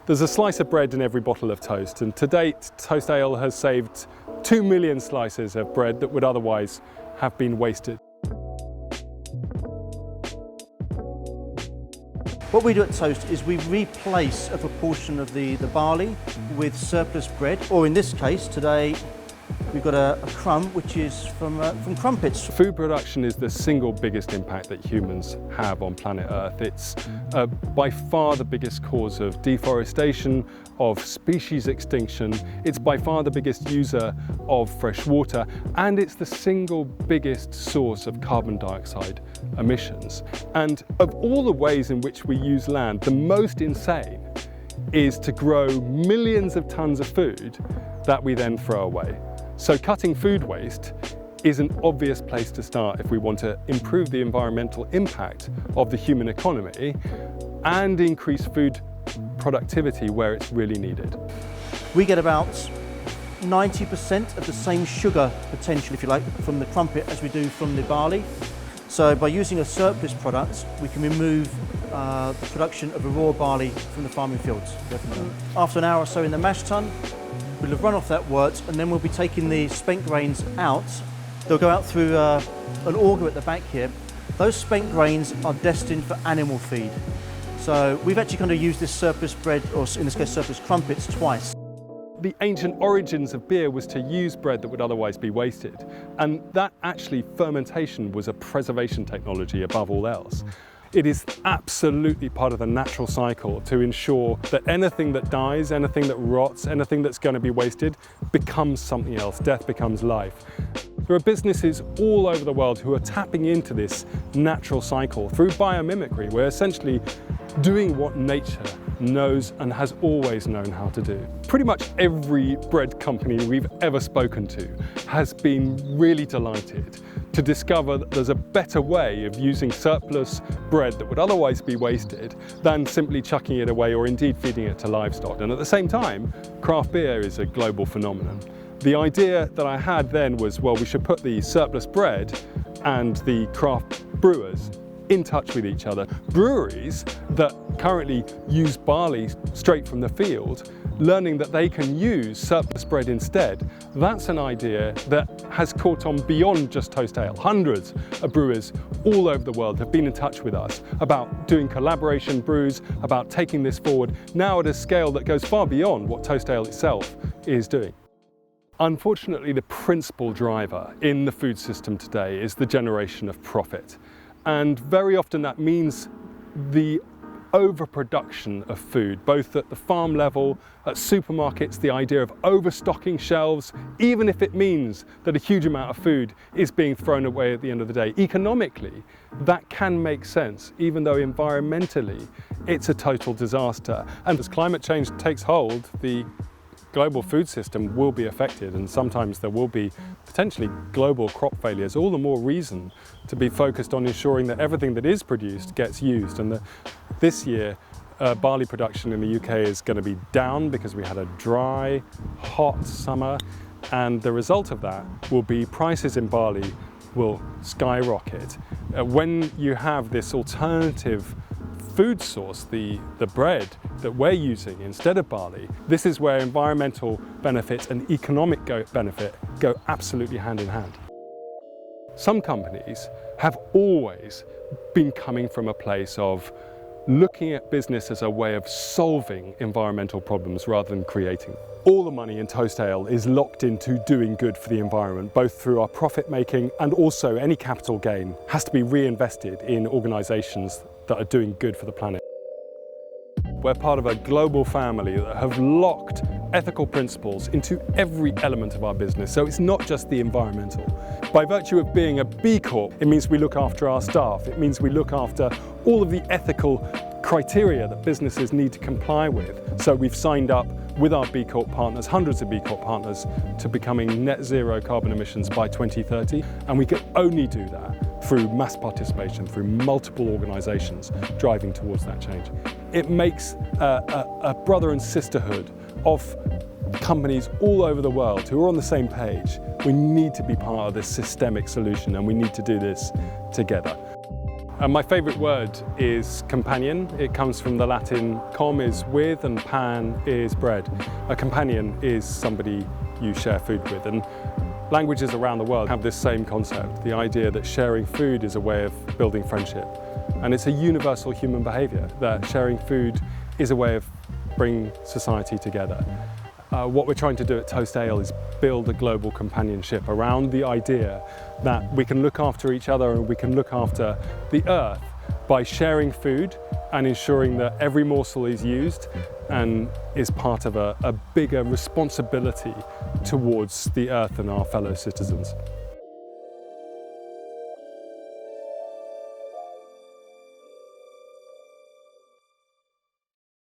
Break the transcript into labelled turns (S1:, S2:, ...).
S1: There's a slice of bread in every bottle of toast, and to date, Toast Ale has saved 2 million slices of bread that would otherwise have been wasted.
S2: What we do at Toast is we replace a proportion of the barley with surplus bread, or in this case today we've got a crumb which is from crumpets.
S1: Food production is the single biggest impact that humans have on planet Earth. It's by far the biggest cause of deforestation, of species extinction. It's by far the biggest user of fresh water, and it's the single biggest source of carbon dioxide emissions. And of all the ways in which we use land, the most insane is to grow millions of tons of food that we then throw away. So cutting food waste is an obvious place to start if we want to improve the environmental impact of the human economy and increase food productivity where it's really needed.
S2: We get about 90% of the same sugar potential, if you like, from the crumpet as we do from the barley. So by using a surplus product, we can remove the production of a raw barley from the farming fields. After an hour or so in the mash tun, we'll have run off that wort, and then we'll be taking the spent grains out. They'll go out through an auger at the back here. Those spent grains are destined for animal feed. So we've actually kind of used this surplus bread, or in this case surplus crumpets, twice.
S1: The ancient origins of beer was to use bread that would otherwise be wasted. And that actually, fermentation was a preservation technology above all else. It is absolutely part of the natural cycle to ensure that anything that dies, anything that rots, anything that's going to be wasted becomes something else. Death becomes life. There are businesses all over the world who are tapping into this natural cycle through biomimicry. We're essentially doing what nature knows and has always known how to do. Pretty much every bread company we've ever spoken to has been really delighted to discover that there's a better way of using surplus bread that would otherwise be wasted than simply chucking it away or indeed feeding it to livestock. And at the same time, craft beer is a global phenomenon. The idea that I had then was, well, we should put the surplus bread and the craft brewers in touch with each other. Breweries that currently use barley straight from the field, learning that they can use surplus bread instead, that's an idea that has caught on beyond just Toast Ale. Hundreds of brewers all over the world have been in touch with us about doing collaboration brews, about taking this forward, now at a scale that goes far beyond what Toast Ale itself is doing. Unfortunately, the principal driver in the food system today is the generation of profit. And very often that means the overproduction of food, both at the farm level, at supermarkets, the idea of overstocking shelves, even if it means that a huge amount of food is being thrown away at the end of the day. Economically, that can make sense, even though environmentally it's a total disaster. And as climate change takes hold, the global food system will be affected, and sometimes there will be potentially global crop failures. All the more reason to be focused on ensuring that everything that is produced gets used. And this year, barley production in the UK is going to be down because we had a dry, hot summer, and the result of that will be prices in barley will skyrocket. When you have this alternative food source, the bread that we're using instead of barley, this is where environmental benefits and economic benefit go absolutely hand in hand. Some companies have always been coming from a place of looking at business as a way of solving environmental problems rather than creating. All the money in Toast Ale is locked into doing good for the environment, both through our profit making and also any capital gain has to be reinvested in organisations that are doing good for the planet. We're part of a global family that have locked ethical principles into every element of our business, so it's not just the environmental. By virtue of being a B Corp, it means we look after our staff, it means we look after all of the ethical criteria that businesses need to comply with. So we've signed up with our B Corp partners, hundreds of B Corp partners, to becoming net zero carbon emissions by 2030, and we can only do that through mass participation, through multiple organisations driving towards that change. It makes a brother and sisterhood of companies all over the world who are on the same page. We need to be part of this systemic solution, and we need to do this together. And my favourite word is companion. It comes from the Latin com is with and pan is bread. A companion is somebody you share food with. And languages around the world have this same concept, the idea that sharing food is a way of building friendship. And it's a universal human behaviour, that sharing food is a way of bringing society together. What we're trying to do at Toast Ale is build a global companionship around the idea that we can look after each other and we can look after the earth by sharing food and ensuring that every morsel is used and is part of a bigger responsibility towards the earth and our fellow citizens.